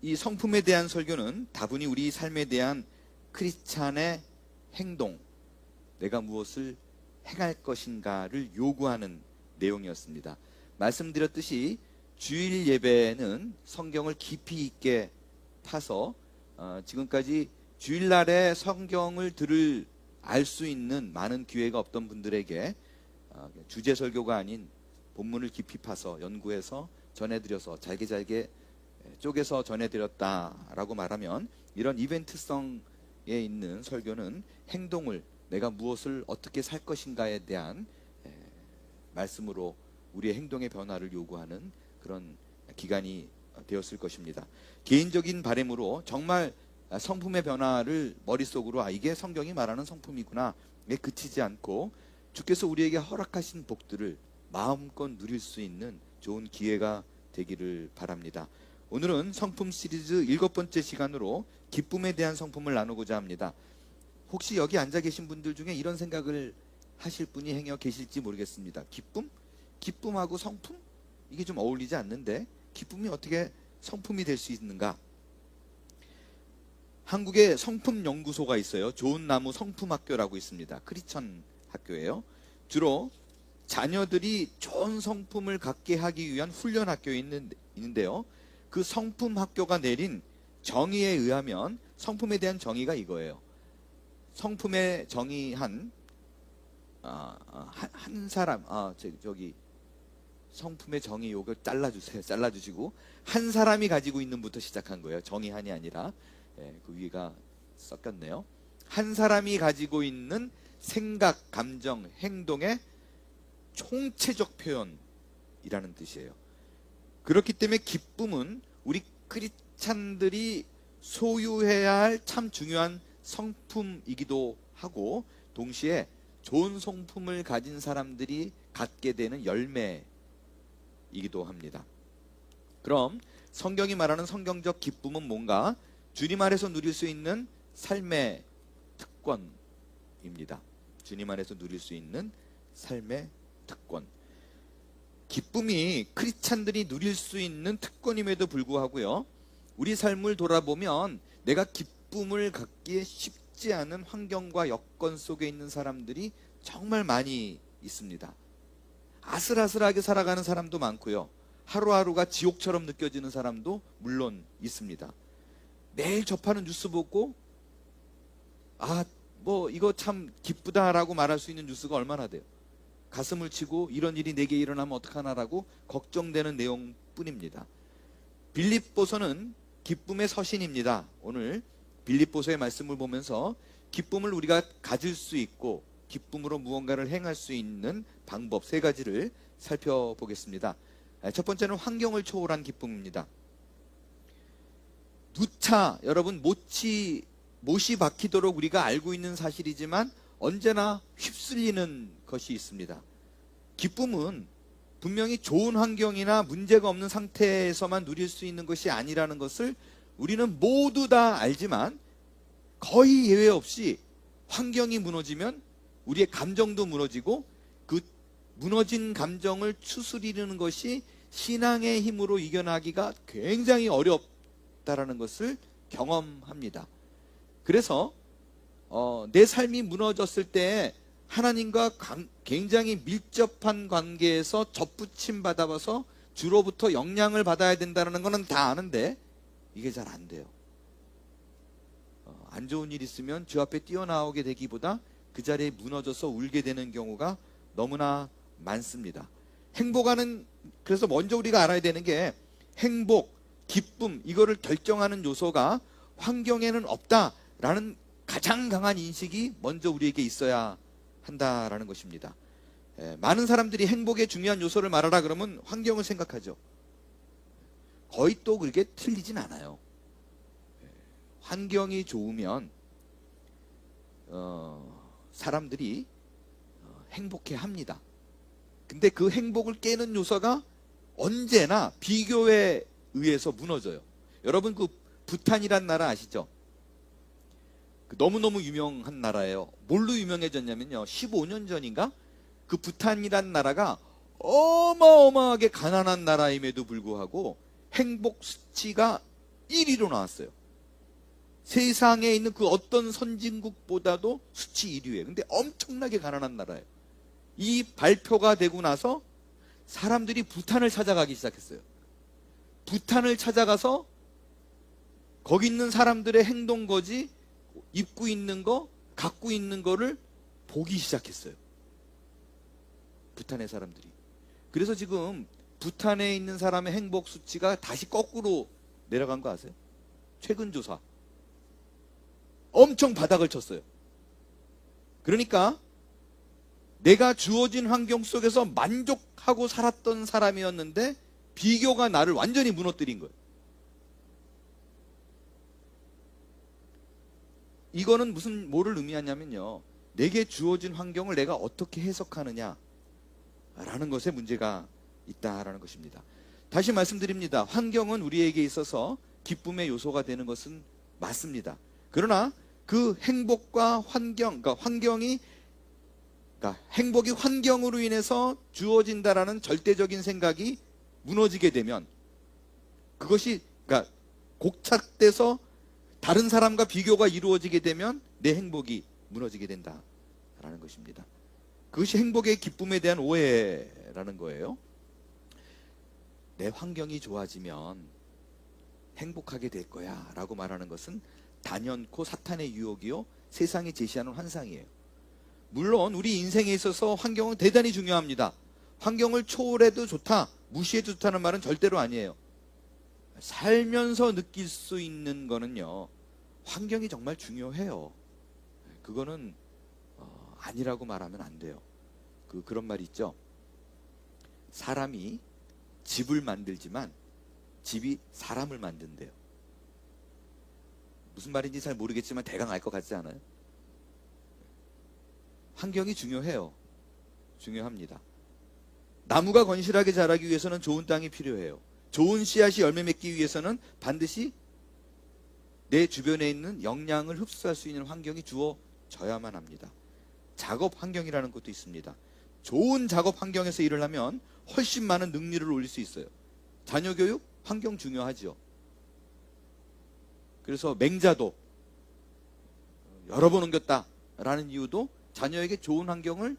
이 성품에 대한 설교는 다분히 우리 삶에 대한 크리스찬의 행동, 내가 무엇을 행할 것인가를 요구하는 내용이었습니다. 말씀드렸듯이 주일 예배는 성경을 깊이 있게 파서 지금까지 주일날에 성경을 알 수 있는 많은 기회가 없던 분들에게 주제 설교가 아닌 본문을 깊이 파서 연구해서 전해드려서 잘게 쪼개서 전해드렸다라고 말하면, 이런 이벤트성에 있는 설교는 행동을, 내가 무엇을 어떻게 살 것인가에 대한 말씀으로 우리의 행동의 변화를 요구하는 그런 기간이 되었을 것입니다. 개인적인 바람으로 정말 성품의 변화를 머릿속으로 이게 성경이 말하는 성품이구나 에 그치지 않고 주께서 우리에게 허락하신 복들을 마음껏 누릴 수 있는 좋은 기회가 되기를 바랍니다. 오늘은 성품 시리즈 7번째 시간으로 기쁨에 대한 성품을 나누고자 합니다. 혹시 여기 앉아 계신 분들 중에 이런 생각을 하실 분이 행여 계실지 모르겠습니다. 기쁨하고 성품? 이게 좀 어울리지 않는데 기쁨이 어떻게 성품이 될 수 있는가? 한국에 성품연구소가 있어요. 좋은 나무 성품학교라고 있습니다. 크리스천 학교예요. 주로 자녀들이 좋은 성품을 갖게 하기 위한 훈련 학교에 있는데요. 그 성품학교가 내린 정의에 의하면 성품에 대한 정의가 이거예요. 성품에 정의한 한 사람, 성품의 정의 요걸 잘라주시고 한 사람이 가지고 있는부터 시작한 거예요. 정의한이 아니라 그 위가 섞였네요. 한 사람이 가지고 있는 생각, 감정, 행동의 총체적 표현이라는 뜻이에요. 그렇기 때문에 기쁨은 우리 크리스찬들이 소유해야 할 참 중요한 성품이기도 하고, 동시에 좋은 성품을 가진 사람들이 갖게 되는 열매이기도 합니다. 그럼 성경이 말하는 성경적 기쁨은 뭔가? 주님 안에서 누릴 수 있는 삶의 특권입니다. 주님 안에서 누릴 수 있는 삶의 특권. 기쁨이 크리스찬들이 누릴 수 있는 특권임에도 불구하고요, 우리 삶을 돌아보면 내가 기쁨을 갖기에 쉽지 않은 환경과 여건 속에 있는 사람들이 정말 많이 있습니다. 아슬아슬하게 살아가는 사람도 많고요, 하루하루가 지옥처럼 느껴지는 사람도 물론 있습니다. 매일 접하는 뉴스 보고 이거 참 기쁘다라고 말할 수 있는 뉴스가 얼마나 돼요. 가슴을 치고 이런 일이 내게 일어나면 어떡하나라고 걱정되는 내용뿐입니다. 빌립보서는 기쁨의 서신입니다. 오늘 빌립보서의 말씀을 보면서 기쁨을 우리가 가질 수 있고 기쁨으로 무언가를 행할 수 있는 방법 3가지를 살펴보겠습니다. 첫 번째는 환경을 초월한 기쁨입니다. 누차 여러분 못이 박히도록 우리가 알고 있는 사실이지만 언제나 휩쓸리는 것이 있습니다. 기쁨은 분명히 좋은 환경이나 문제가 없는 상태에서만 누릴 수 있는 것이 아니라는 것을 우리는 모두 다 알지만, 거의 예외 없이 환경이 무너지면 우리의 감정도 무너지고, 그 무너진 감정을 추스리는 것이 신앙의 힘으로 이겨나기가 굉장히 어렵다라는 것을 경험합니다. 그래서 내 삶이 무너졌을 때 하나님과 굉장히 밀접한 관계에서 접붙임 받아서 주로부터 영향을 받아야 된다는 것은 다 아는데 이게 잘 안 돼요. 안 좋은 일 있으면 주 앞에 뛰어나오게 되기보다 그 자리에 무너져서 울게 되는 경우가 너무나 많습니다. 그래서 먼저 우리가 알아야 되는 게, 행복, 기쁨, 이거를 결정하는 요소가 환경에는 없다라는 가장 강한 인식이 먼저 우리에게 있어야 한다라는 것입니다. 많은 사람들이 행복의 중요한 요소를 말하라 그러면 환경을 생각하죠. 거의 또 그렇게 틀리진 않아요. 환경이 좋으면 사람들이 행복해 합니다. 근데 그 행복을 깨는 요소가 언제나 비교에 의해서 무너져요. 여러분 그 부탄이란 나라 아시죠? 너무너무 유명한 나라예요. 뭘로 유명해졌냐면요, 15년 전인가 그 부탄이란 나라가 어마어마하게 가난한 나라임에도 불구하고 행복 수치가 1위로 나왔어요. 세상에 있는 그 어떤 선진국보다도 수치 1위예요. 근데 엄청나게 가난한 나라예요. 이 발표가 되고 나서 사람들이 부탄을 찾아가기 시작했어요. 부탄을 찾아가서 거기 있는 사람들의 행동거지, 입고 있는 거, 갖고 있는 거를 보기 시작했어요. 부탄의 사람들이. 그래서 지금 부탄에 있는 사람의 행복 수치가 다시 거꾸로 내려간 거 아세요? 최근 조사. 엄청 바닥을 쳤어요. 그러니까 내가 주어진 환경 속에서 만족하고 살았던 사람이었는데 비교가 나를 완전히 무너뜨린 거예요. 이거는 뭐를 의미하냐면요, 내게 주어진 환경을 내가 어떻게 해석하느냐 라는 것에 문제가 있다라는 것입니다. 다시 말씀드립니다. 환경은 우리에게 있어서 기쁨의 요소가 되는 것은 맞습니다. 그러나 그 행복과 환경, 그러니까 행복이 환경으로 인해서 주어진다라는 절대적인 생각이 무너지게 되면, 그것이 그러니까 곡착돼서 다른 사람과 비교가 이루어지게 되면 내 행복이 무너지게 된다라는 것입니다. 그것이 행복의 기쁨에 대한 오해라는 거예요. 내 환경이 좋아지면 행복하게 될 거야 라고 말하는 것은 단연코 사탄의 유혹이요, 세상이 제시하는 환상이에요. 물론 우리 인생에 있어서 환경은 대단히 중요합니다. 환경을 초월해도 좋다, 무시해도 좋다는 말은 절대로 아니에요. 살면서 느낄 수 있는 거는요, 환경이 정말 중요해요. 그거는 아니라고 말하면 안 돼요. 그런 말이 있죠. 사람이 집을 만들지만 집이 사람을 만든대요. 무슨 말인지 잘 모르겠지만 대강 알 것 같지 않아요? 환경이 중요해요. 중요합니다. 나무가 건실하게 자라기 위해서는 좋은 땅이 필요해요. 좋은 씨앗이 열매 맺기 위해서는 반드시 내 주변에 있는 영양을 흡수할 수 있는 환경이 주어져야만 합니다. 작업 환경이라는 것도 있습니다. 좋은 작업 환경에서 일을 하면 훨씬 많은 능률을 올릴 수 있어요. 자녀 교육 환경 중요하죠. 그래서 맹자도 여러 번 옮겼다라는 이유도 자녀에게 좋은 환경을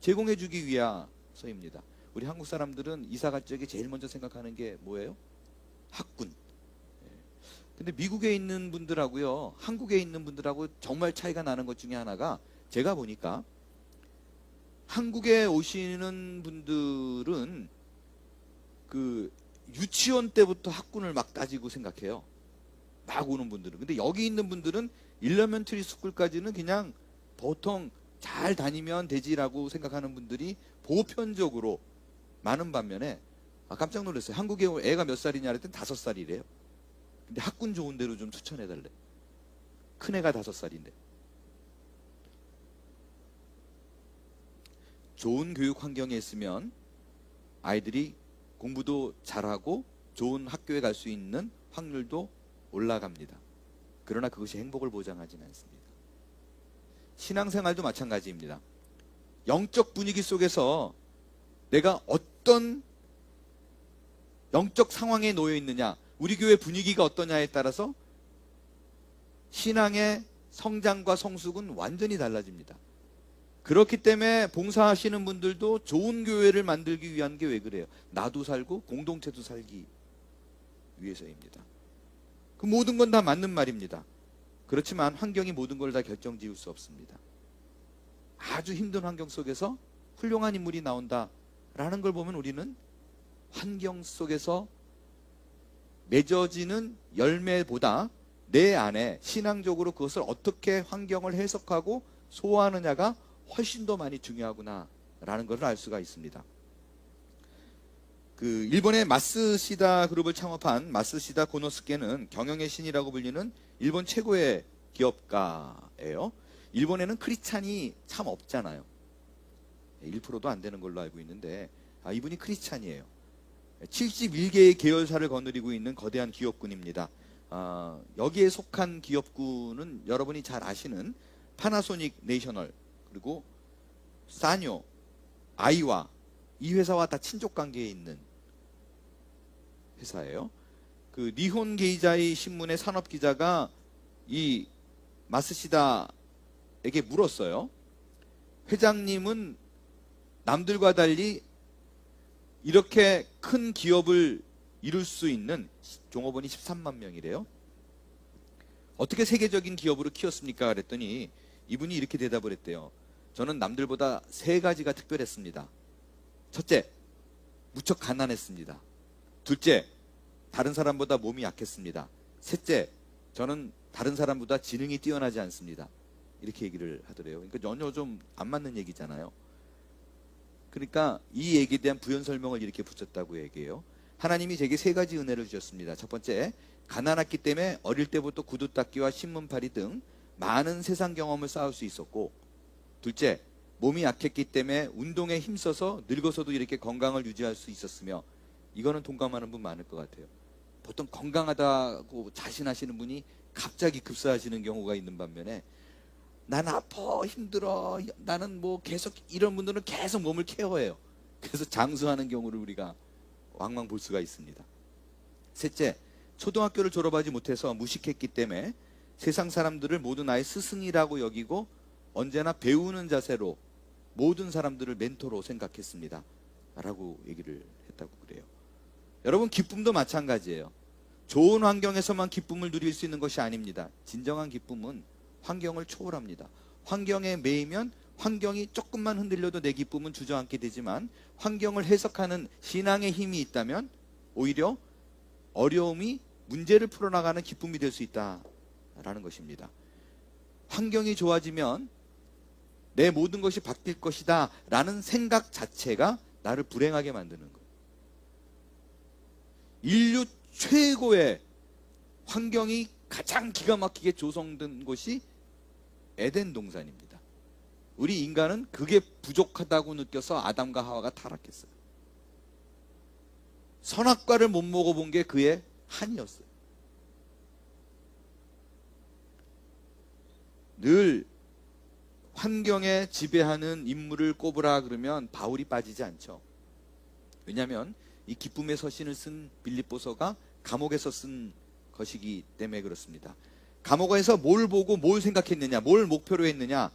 제공해 주기 위해서입니다. 우리 한국 사람들은 이사 갈 적에 제일 먼저 생각하는 게 뭐예요? 학군. 근데 미국에 있는 분들하고요, 한국에 있는 분들하고 정말 차이가 나는 것 중에 하나가, 제가 보니까 한국에 오시는 분들은 그 유치원 때부터 학군을 막 따지고 생각해요. 막 오는 분들은. 근데 여기 있는 분들은 일러멘터리 스쿨까지는 그냥 보통 잘 다니면 되지라고 생각하는 분들이 보편적으로 많은 반면에, 깜짝 놀랐어요. 한국에 애가 몇 살이냐 그랬더니 5살이래요. 근데 학군 좋은 데로 좀 추천해달래. 큰애가 5살인데. 좋은 교육 환경에 있으면 아이들이 공부도 잘하고 좋은 학교에 갈 수 있는 확률도 올라갑니다. 그러나 그것이 행복을 보장하지는 않습니다. 신앙생활도 마찬가지입니다. 영적 분위기 속에서 내가 어떤 영적 상황에 놓여 있느냐, 우리 교회 분위기가 어떠냐에 따라서 신앙의 성장과 성숙은 완전히 달라집니다. 그렇기 때문에 봉사하시는 분들도 좋은 교회를 만들기 위한 게 왜 그래요? 나도 살고 공동체도 살기 위해서입니다. 그 모든 건 다 맞는 말입니다. 그렇지만 환경이 모든 걸 다 결정지을 수 없습니다. 아주 힘든 환경 속에서 훌륭한 인물이 나온다라는 걸 보면 우리는 환경 속에서 맺어지는 열매보다 내 안에 신앙적으로 그것을 어떻게 환경을 해석하고 소화하느냐가 훨씬 더 많이 중요하구나라는 것을 알 수가 있습니다. 일본의 마쓰시다 그룹을 창업한 마쓰시다 고노스케는 경영의 신이라고 불리는 일본 최고의 기업가예요. 일본에는 크리스찬이 참 없잖아요. 1%도 안 되는 걸로 알고 있는데, 이분이 크리스찬이에요. 71개의 계열사를 거느리고 있는 거대한 기업군입니다. 여기에 속한 기업군은 여러분이 잘 아시는 파나소닉 내셔널, 그리고 사뇨, 아이와, 이 회사와 다 친족 관계에 있는 회사예요. 그 니혼 게이자이 신문의 산업 기자가 이 마스시다에게 물었어요. 회장님은 남들과 달리 이렇게 큰 기업을 이룰 수 있는 종업원이 13만 명이래요. 어떻게 세계적인 기업으로 키웠습니까? 그랬더니 이분이 이렇게 대답을 했대요. 저는 남들보다 3가지가 특별했습니다. 첫째, 무척 가난했습니다. 둘째, 다른 사람보다 몸이 약했습니다. 셋째, 저는 다른 사람보다 지능이 뛰어나지 않습니다. 이렇게 얘기를 하더래요. 그러니까 전혀 좀 안 맞는 얘기잖아요. 그러니까 이 얘기에 대한 부연 설명을 이렇게 붙였다고 얘기해요. 하나님이 제게 3가지 은혜를 주셨습니다. 첫 번째, 가난했기 때문에 어릴 때부터 구두 닦기와 신문팔이 등 많은 세상 경험을 쌓을 수 있었고, 둘째, 몸이 약했기 때문에 운동에 힘써서 늙어서도 이렇게 건강을 유지할 수 있었으며, 이거는 동감하는 분 많을 것 같아요. 보통 건강하다고 자신하시는 분이 갑자기 급사하시는 경우가 있는 반면에, 난 아파, 힘들어, 나는 뭐 계속, 이런 분들은 계속 몸을 케어해요. 그래서 장수하는 경우를 우리가 왕왕 볼 수가 있습니다. 셋째, 초등학교를 졸업하지 못해서 무식했기 때문에 세상 사람들을 모두 나의 스승이라고 여기고 언제나 배우는 자세로 모든 사람들을 멘토로 생각했습니다. 라고 얘기를 했다고 그래요. 여러분, 기쁨도 마찬가지예요. 좋은 환경에서만 기쁨을 누릴 수 있는 것이 아닙니다. 진정한 기쁨은 환경을 초월합니다. 환경에 매이면 환경이 조금만 흔들려도 내 기쁨은 주저앉게 되지만, 환경을 해석하는 신앙의 힘이 있다면 오히려 어려움이 문제를 풀어나가는 기쁨이 될 수 있다라는 것입니다. 환경이 좋아지면 내 모든 것이 바뀔 것이다 라는 생각 자체가 나를 불행하게 만드는 거예요. 인류 최고의 환경이 가장 기가 막히게 조성된 곳이 에덴 동산입니다. 우리 인간은 그게 부족하다고 느껴서 아담과 하와가 타락했어요. 선악과를 못 먹어본 게 그의 한이었어요. 늘 환경에 지배하는 인물을 꼽으라 그러면 바울이 빠지지 않죠. 왜냐하면 이 기쁨의 서신을 쓴 빌립보서가 감옥에서 쓴 것이기 때문에 그렇습니다. 감옥에서 뭘 보고 뭘 생각했느냐, 뭘 목표로 했느냐,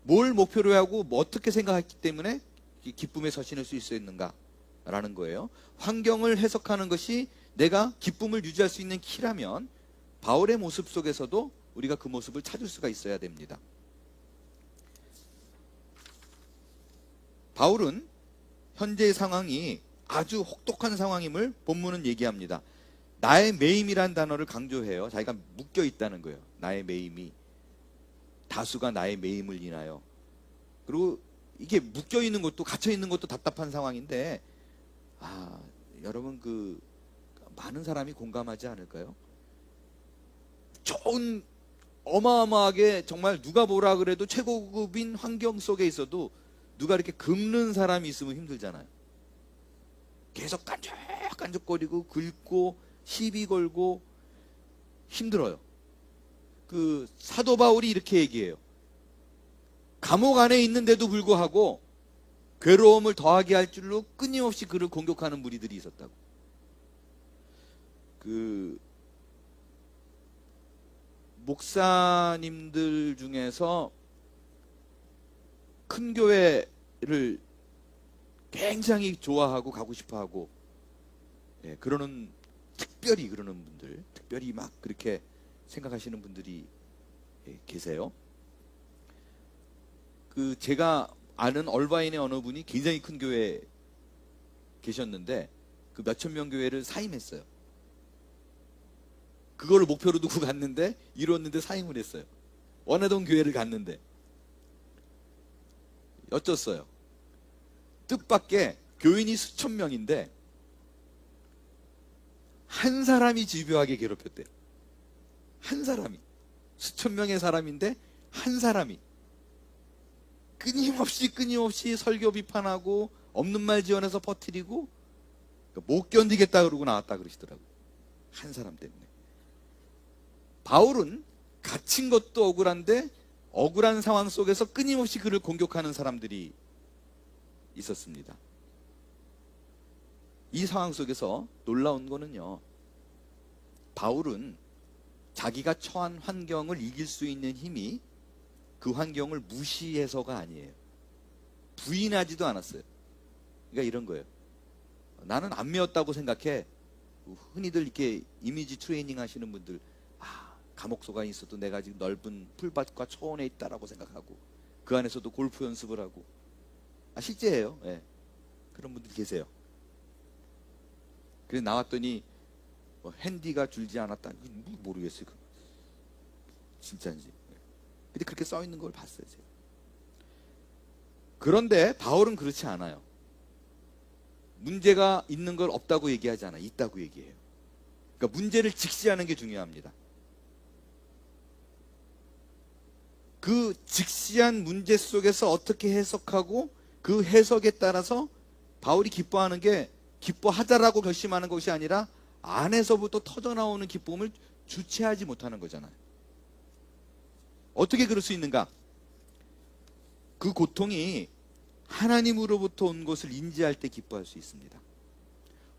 뭘 목표로 하고 뭐 어떻게 생각했기 때문에 기쁨의 서신을 쓸 수 있는가라는 거예요. 환경을 해석하는 것이 내가 기쁨을 유지할 수 있는 키라면 바울의 모습 속에서도 우리가 그 모습을 찾을 수가 있어야 됩니다. 바울은 현재의 상황이 아주 혹독한 상황임을 본문은 얘기합니다. 나의 매임이란 단어를 강조해요. 자기가 묶여 있다는 거예요. 나의 매임이. 다수가 나의 매임을 인하여. 그리고 이게 묶여 있는 것도, 갇혀 있는 것도 답답한 상황인데, 여러분, 많은 사람이 공감하지 않을까요? 좋은, 어마어마하게 정말 누가 뭐라 그래도 최고급인 환경 속에 있어도 누가 이렇게 긁는 사람이 있으면 힘들잖아요. 계속 깐족깐족거리고 긁고 시비 걸고 힘들어요. 사도 바울이 이렇게 얘기해요. 감옥 안에 있는데도 불구하고 괴로움을 더하게 할 줄로 끊임없이 그를 공격하는 무리들이 있었다고. 목사님들 중에서 큰 교회를 굉장히 좋아하고 가고 싶어하고, 특별히 그러는 분들, 특별히 막 그렇게 생각하시는 분들이 계세요. 제가 아는 얼바인의 어느 분이 굉장히 큰 교회에 계셨는데 그 몇천 명 교회를 사임했어요. 그거를 목표로 두고 갔는데 이뤘는데 사임을 했어요. 원하던 교회를 갔는데 어쩌어요? 뜻밖의 교인이 수천 명인데 한 사람이 집요하게 괴롭혔대요. 한 사람이. 수천 명의 사람인데 한 사람이 끊임없이 설교 비판하고 없는 말 지어내서 퍼뜨리고 못 견디겠다 그러고 나왔다 그러시더라고요. 한 사람 때문에. 바울은 갇힌 것도 억울한데 억울한 상황 속에서 끊임없이 그를 공격하는 사람들이 있었습니다. 이 상황 속에서 놀라운 거는요, 바울은 자기가 처한 환경을 이길 수 있는 힘이 그 환경을 무시해서가 아니에요. 부인하지도 않았어요. 그러니까 이런 거예요. 나는 안 메웠다고 생각해. 흔히들 이렇게 이미지 트레이닝 하시는 분들, 감옥소가 있어도 내가 지금 넓은 풀밭과 초원에 있다라고 생각하고 그 안에서도 골프 연습을 하고, 실제예요. 예. 그런 분들 계세요. 그래서 나왔더니 핸디가 줄지 않았다. 모르겠어요. 진짜인지. 근데 그렇게 써 있는 걸 봤어요, 제가. 그런데 바울은 그렇지 않아요. 문제가 있는 걸 없다고 얘기하지 않아요. 있다고 얘기해요. 그러니까 문제를 직시하는 게 중요합니다. 그 직시한 문제 속에서 어떻게 해석하고 그 해석에 따라서 바울이 기뻐하는 게 기뻐하자라고 결심하는 것이 아니라 안에서부터 터져나오는 기쁨을 주체하지 못하는 거잖아요. 어떻게 그럴 수 있는가? 그 고통이 하나님으로부터 온 것을 인지할 때 기뻐할 수 있습니다.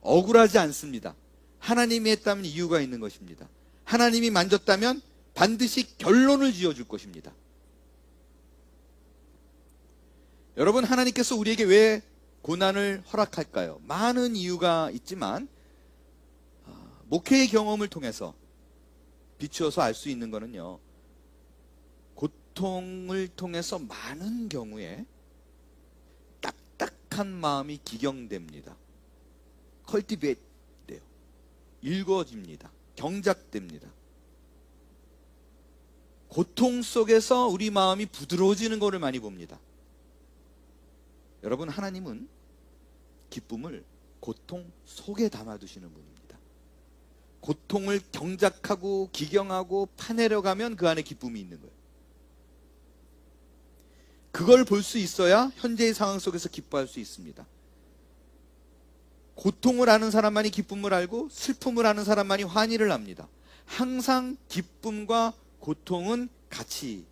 억울하지 않습니다. 하나님이 했다면 이유가 있는 것입니다. 하나님이 만졌다면 반드시 결론을 지어줄 것입니다. 여러분, 하나님께서 우리에게 왜 고난을 허락할까요? 많은 이유가 있지만 목회의 경험을 통해서 비추어서 알 수 있는 거는요, 고통을 통해서 많은 경우에 딱딱한 마음이 기경됩니다. 컬티베이트 돼요. 일궈집니다. 경작됩니다. 고통 속에서 우리 마음이 부드러워지는 것을 많이 봅니다. 여러분, 하나님은 기쁨을 고통 속에 담아두시는 분입니다. 고통을 경작하고 기경하고 파내려가면 그 안에 기쁨이 있는 거예요. 그걸 볼 수 있어야 현재의 상황 속에서 기뻐할 수 있습니다. 고통을 아는 사람만이 기쁨을 알고 슬픔을 아는 사람만이 환희를 합니다. 항상 기쁨과 고통은 같이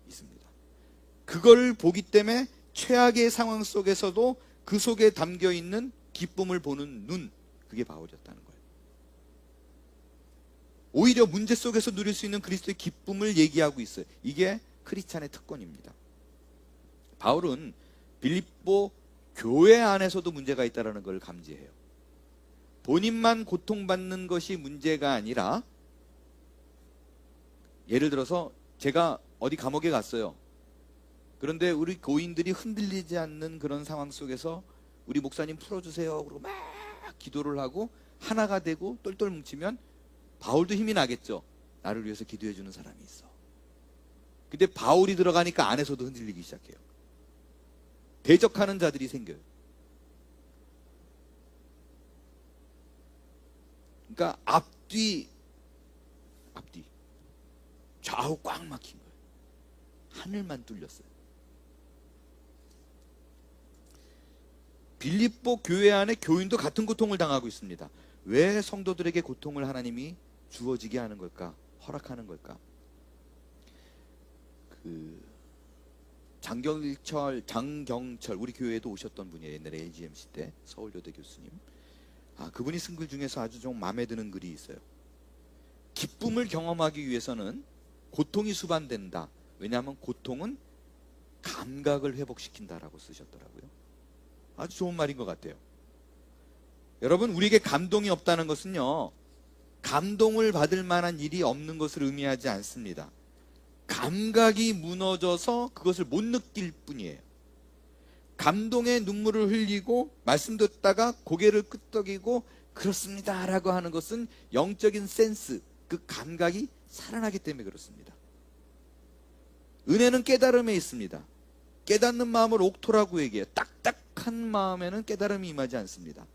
있습니다. 그걸 보기 때문에 최악의 상황 속에서도 그 속에 담겨있는 기쁨을 보는 눈, 그게 바울이었다는 거예요. 오히려 문제 속에서 누릴 수 있는 그리스도의 기쁨을 얘기하고 있어요. 이게 크리스찬의 특권입니다. 바울은 빌립보 교회 안에서도 문제가 있다는 걸 감지해요. 본인만 고통받는 것이 문제가 아니라, 예를 들어서 제가 어디 감옥에 갔어요. 그런데 우리 교인들이 흔들리지 않는 그런 상황 속에서 우리 목사님 풀어주세요 그러고 막 기도를 하고 하나가 되고 똘똘 뭉치면 바울도 힘이 나겠죠. 나를 위해서 기도해 주는 사람이 있어. 근데 바울이 들어가니까 안에서도 흔들리기 시작해요. 대적하는 자들이 생겨요. 그러니까 앞뒤 좌우 꽉 막힌 거예요. 하늘만 뚫렸어요. 빌립보 교회 안에 교인도 같은 고통을 당하고 있습니다. 왜 성도들에게 고통을 하나님이 주어지게 하는 걸까? 허락하는 걸까? 장경철 우리 교회에도 오셨던 분이에요. 옛날에 AGMC 때 서울여대 교수님. 그분이 쓴 글 중에서 아주 좀 마음에 드는 글이 있어요. 기쁨을 경험하기 위해서는 고통이 수반된다. 왜냐하면 고통은 감각을 회복시킨다라고 쓰셨더라고요. 아주 좋은 말인 것 같아요. 여러분, 우리에게 감동이 없다는 것은요, 감동을 받을 만한 일이 없는 것을 의미하지 않습니다. 감각이 무너져서 그것을 못 느낄 뿐이에요. 감동의 눈물을 흘리고 말씀 듣다가 고개를 끄덕이고 그렇습니다 라고 하는 것은 영적인 센스, 그 감각이 살아나기 때문에 그렇습니다. 은혜는 깨달음에 있습니다. 깨닫는 마음을 옥토라고 얘기해요. 딱딱한 마음에는 깨달음이 임하지 않습니다.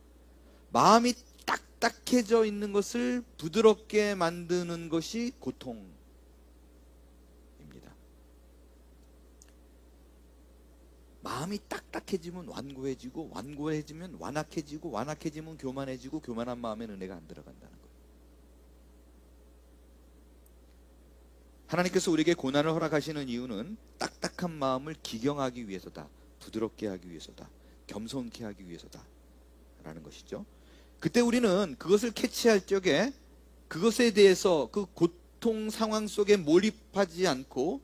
마음이 딱딱해져 있는 것을 부드럽게 만드는 것이 고통입니다. 마음이 딱딱해지면 완고해지고, 완고해지면 완악해지고, 완악해지면 교만해지고, 교만한 마음에는 은혜가 안 들어간다는 거예요. 하나님께서 우리에게 고난을 허락하시는 이유는 딱딱한 마음을 기경하기 위해서다. 부드럽게 하기 위해서다. 겸손케 하기 위해서다. 라는 것이죠. 그때 우리는 그것을 캐치할 적에 그것에 대해서 그 고통 상황 속에 몰입하지 않고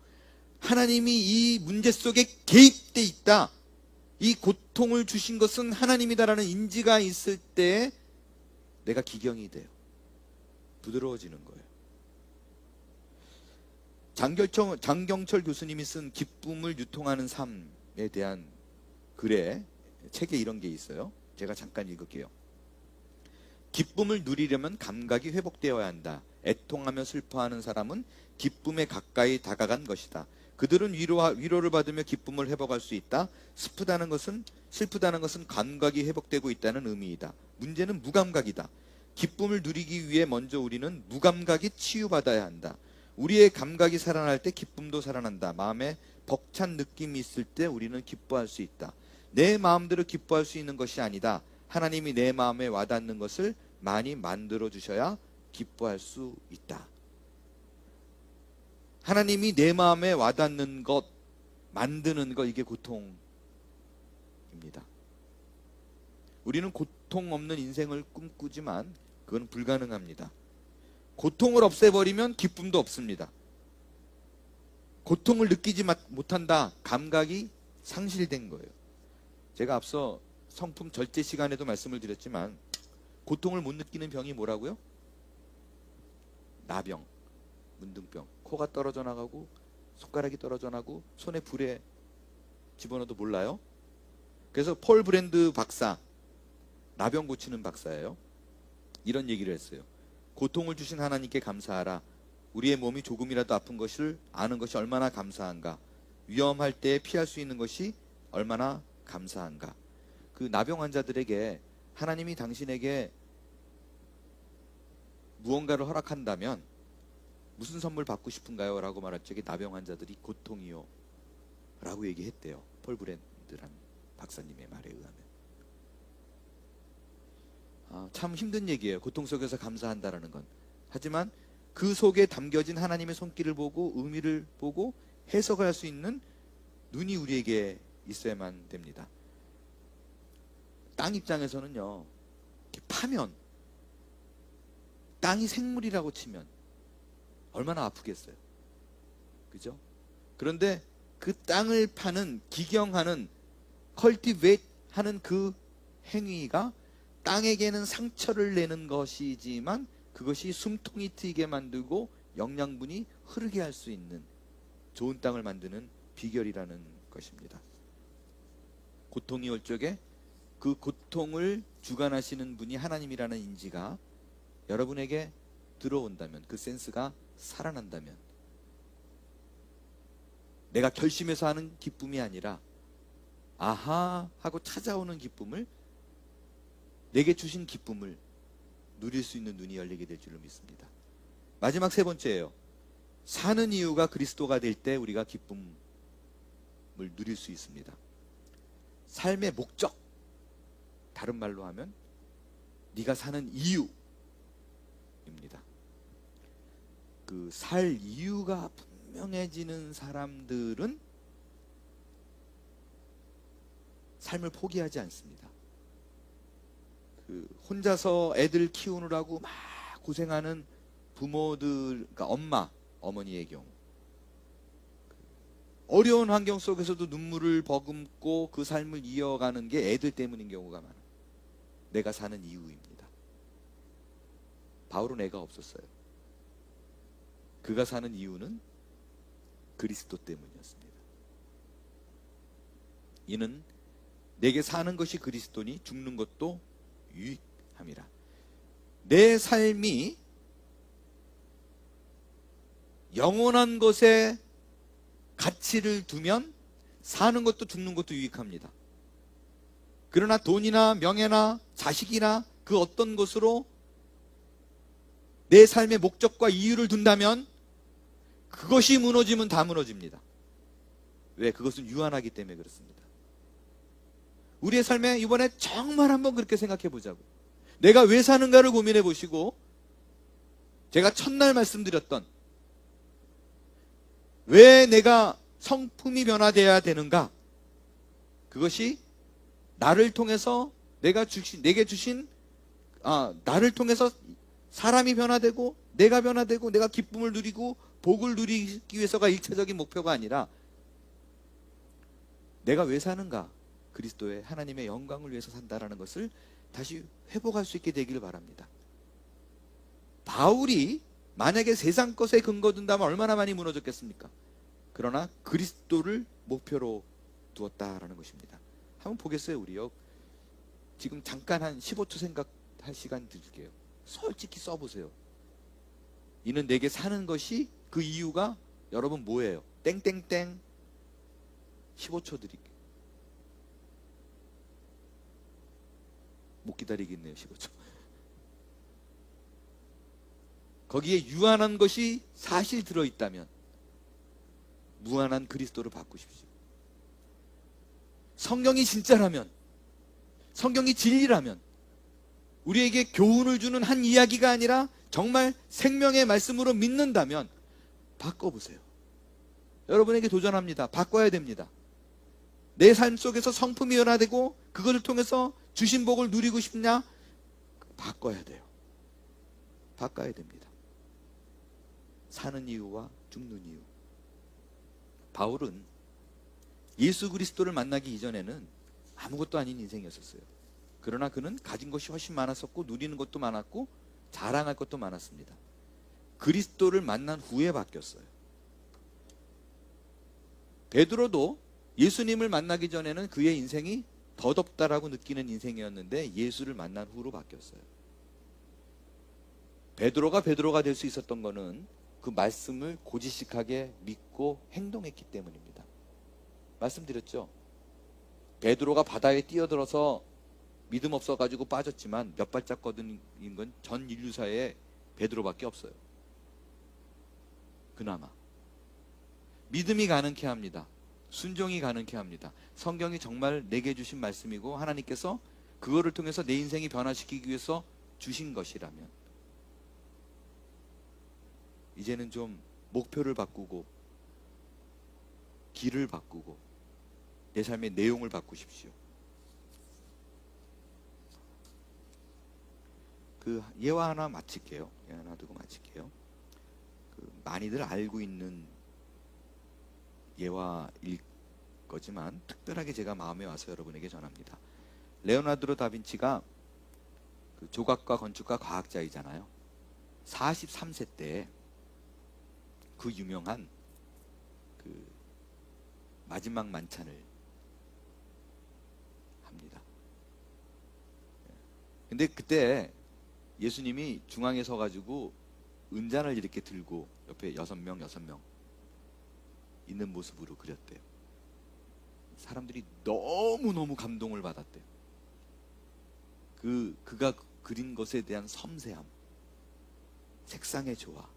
하나님이 이 문제 속에 개입돼 있다, 이 고통을 주신 것은 하나님이다라는 인지가 있을 때 내가 기경이 돼요. 부드러워지는 거예요. 장경철 교수님이 쓴 기쁨을 유통하는 삶에 대한 글에, 책에 이런 게 있어요. 제가 잠깐 읽을게요. 기쁨을 누리려면 감각이 회복되어야 한다. 애통하며 슬퍼하는 사람은 기쁨에 가까이 다가간 것이다. 그들은 위로를 받으며 기쁨을 회복할 수 있다. 슬프다는 것은 감각이 회복되고 있다는 의미이다. 문제는 무감각이다. 기쁨을 누리기 위해 먼저 우리는 무감각이 치유받아야 한다. 우리의 감각이 살아날 때 기쁨도 살아난다. 마음에 벅찬 느낌이 있을 때 우리는 기뻐할 수 있다. 내 마음대로 기뻐할 수 있는 것이 아니다. 하나님이 내 마음에 와닿는 것을 많이 만들어 주셔야 기뻐할 수 있다. 하나님이 내 마음에 와닿는 것, 만드는 것, 이게 고통입니다. 우리는 고통 없는 인생을 꿈꾸지만 그건 불가능합니다. 고통을 없애버리면 기쁨도 없습니다. 고통을 느끼지 못한다, 감각이 상실된 거예요. 제가 앞서 성품 절제 시간에도 말씀을 드렸지만 고통을 못 느끼는 병이 뭐라고요? 나병, 문둥병. 코가 떨어져 나가고 손가락이 떨어져 나고 손에 불에 집어넣어도 몰라요. 그래서 폴 브랜드 박사, 나병 고치는 박사예요. 이런 얘기를 했어요. 고통을 주신 하나님께 감사하라. 우리의 몸이 조금이라도 아픈 것을 아는 것이 얼마나 감사한가. 위험할 때 피할 수 있는 것이 얼마나 감사한가. 그 나병 환자들에게 하나님이 당신에게 무언가를 허락한다면 무슨 선물 받고 싶은가요? 라고 말할 적에 나병 환자들이 고통이요 라고 얘기했대요. 폴 브랜드라는 박사님의 말에 의하면. 참 힘든 얘기예요. 고통 속에서 감사한다라는 건. 하지만 그 속에 담겨진 하나님의 손길을 보고 의미를 보고 해석을 할 수 있는 눈이 우리에게 있어야만 됩니다. 땅 입장에서는요, 이렇게 파면, 땅이 생물이라고 치면 얼마나 아프겠어요. 그죠? 그런데 그 땅을 파는, 기경하는, 컬티베이트 하는 그 행위가 땅에게는 상처를 내는 것이지만 그것이 숨통이 트이게 만들고 영양분이 흐르게 할 수 있는 좋은 땅을 만드는 비결이라는 것입니다. 고통이 올 적에 그 고통을 주관하시는 분이 하나님이라는 인지가 여러분에게 들어온다면, 그 센스가 살아난다면, 내가 결심해서 하는 기쁨이 아니라 아하 하고 찾아오는 기쁨을, 내게 주신 기쁨을 누릴 수 있는 눈이 열리게 될 줄을 믿습니다. 마지막 세 번째예요. 사는 이유가 그리스도가 될 때 우리가 기쁨을 누릴 수 있습니다. 삶의 목적, 다른 말로 하면 네가 사는 이유입니다. 그 살 이유가 분명해지는 사람들은 삶을 포기하지 않습니다. 그 혼자서 애들 키우느라고 막 고생하는 부모들, 그러니까 어머니의 경우, 어려운 환경 속에서도 눈물을 버금고 그 삶을 이어가는 게 애들 때문인 경우가 많아요. 내가 사는 이유입니다. 바울은 애가 없었어요. 그가 사는 이유는 그리스도 때문이었습니다. 이는 내게 사는 것이 그리스도니 죽는 것도 유익함이라. 내 삶이 영원한 것에 가치를 두면 사는 것도 죽는 것도 유익합니다. 그러나 돈이나 명예나 자식이나 그 어떤 것으로 내 삶의 목적과 이유를 둔다면 그것이 무너지면 다 무너집니다. 왜? 그것은 유한하기 때문에 그렇습니다. 우리의 삶에 이번에 정말 한번 그렇게 생각해 보자고. 내가 왜 사는가를 고민해 보시고, 제가 첫날 말씀드렸던 왜 내가 성품이 변화되어야 되는가, 그것이 나를 통해서 내게 주신 나를 통해서 사람이 변화되고 내가 변화되고 내가 기쁨을 누리고 복을 누리기 위해서가 일차적인 목표가 아니라 내가 왜 사는가? 그리스도의 하나님의 영광을 위해서 산다라는 것을 다시 회복할 수 있게 되기를 바랍니다. 바울이 만약에 세상 것에 근거둔다면 얼마나 많이 무너졌겠습니까? 그러나 그리스도를 목표로 두었다라는 것입니다. 한번 보겠어요, 우리요. 지금 잠깐 한 15초 생각할 시간 드릴게요. 솔직히 써보세요. 이는 내게 사는 것이 그 이유가 여러분 뭐예요? 땡땡땡 15초 드릴게요. 못 기다리겠네요, 15초. 거기에 유한한 것이 사실 들어있다면 무한한 그리스도를 바꾸십시오. 성경이 진짜라면, 성경이 진리라면, 우리에게 교훈을 주는 한 이야기가 아니라 정말 생명의 말씀으로 믿는다면 바꿔보세요. 여러분에게 도전합니다. 바꿔야 됩니다. 내 삶 속에서 성품이 변화되고 그것을 통해서 주신 복을 누리고 싶냐? 바꿔야 돼요. 바꿔야 됩니다. 사는 이유와 죽는 이유. 바울은 예수 그리스도를 만나기 이전에는 아무것도 아닌 인생이었어요. 그러나 그는 가진 것이 훨씬 많았었고 누리는 것도 많았고 자랑할 것도 많았습니다. 그리스도를 만난 후에 바뀌었어요. 베드로도 예수님을 만나기 전에는 그의 인생이 더덥다라고 느끼는 인생이었는데 예수를 만난 후로 바뀌었어요. 베드로가 될 수 있었던 것은 그 말씀을 고지식하게 믿고 행동했기 때문입니다. 말씀드렸죠? 베드로가 바다에 뛰어들어서 믿음 없어가지고 빠졌지만 몇 발짝 거둔 건 전 인류사에 베드로밖에 없어요. 그나마 믿음이 가능케 합니다. 순종이 가능케 합니다. 성경이 정말 내게 주신 말씀이고 하나님께서 그거를 통해서 내 인생이 변화시키기 위해서 주신 것이라면 이제는 좀 목표를 바꾸고 길을 바꾸고 내 삶의 내용을 바꾸십시오. 그 예화 하나 마칠게요. 예화 하나 두고 마칠게요. 많이들 알고 있는 예화일 거지만 특별하게 제가 마음에 와서 여러분에게 전합니다. 레오나르도 다빈치가 그 조각가, 건축가, 과학자이잖아요. 43세 때 그 유명한 그 마지막 만찬을 합니다. 근데 그때 예수님이 중앙에 서가지고 은잔을 이렇게 들고 옆에 6명 있는 모습으로 그렸대요. 사람들이 너무너무 감동을 받았대요. 그가 그린 것에 대한 섬세함, 색상의 조화.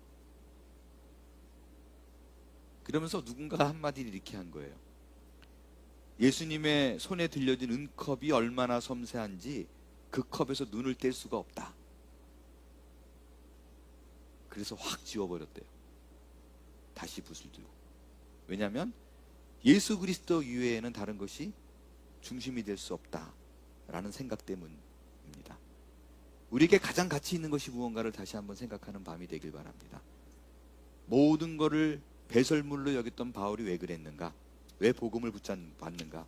그러면서 누군가가 한마디를 이렇게 한 거예요. 예수님의 손에 들려진 은컵이 얼마나 섬세한지 그 컵에서 눈을 뗄 수가 없다. 그래서 확 지워버렸대요. 다시 붓을 들고. 왜냐하면 예수 그리스도 이외에는 다른 것이 중심이 될 수 없다라는 생각 때문입니다. 우리에게 가장 가치 있는 것이 무언가를 다시 한번 생각하는 밤이 되길 바랍니다. 모든 것을 배설물로 여겼던 바울이 왜 그랬는가? 왜 복음을 붙잡았는가?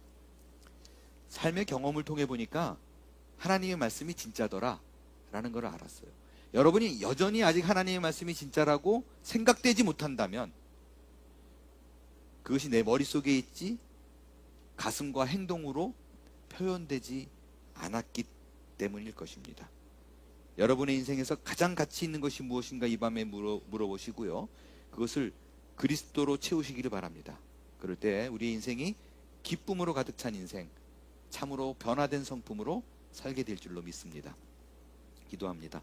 삶의 경험을 통해 보니까 하나님의 말씀이 진짜더라 라는 걸 알았어요. 여러분이 여전히 아직 하나님의 말씀이 진짜라고 생각되지 못한다면 그것이 내 머릿속에 있지 가슴과 행동으로 표현되지 않았기 때문일 것입니다. 여러분의 인생에서 가장 가치 있는 것이 무엇인가 이 밤에 물어보시고요. 그것을 그리스도로 채우시기를 바랍니다. 그럴 때 우리의 인생이 기쁨으로 가득 찬 인생, 참으로 변화된 성품으로 살게 될 줄로 믿습니다. 기도합니다.